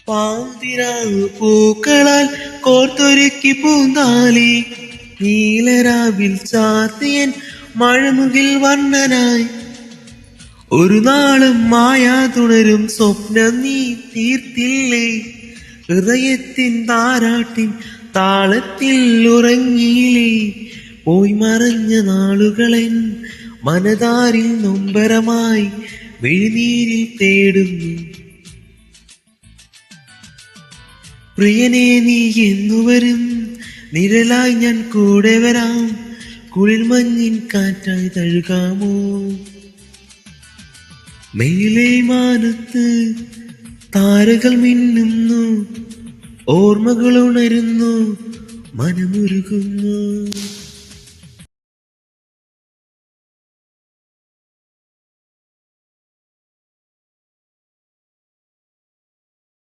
പാതിരാവ് പൂക്കളാൽ കോർത്തൊരുക്കി പൂന്താലി നീലരാവിൽ ചാത്തിയൻ മഴമുകിൽ വർണ്ണനായി ഒരു നാളും മായാ തുടരും സ്വപ്നം നീ തീർത്തില്ലേ ഹൃദയത്തിൻ താരാട്ടിൻ താളത്തിൽ ഉറങ്ങിയില്ലേ പോയി മറഞ്ഞ നാളുകളൻ മനതാരിൽ നൊമ്പരമായി വിഴിനീരിൽ തേടുന്നു പ്രിയനെ നീ എന്നുവരും നിഴലായി ഞാൻ കൂടെ വരാം കുളിർ മഞ്ഞിൻ കാറ്റായി തഴുകാമോ മേലെ മാനത്ത് താരകൾ മിന്നുന്നു ഓർമ്മകൾ ഉണരുന്നു മനമുരുകുന്നു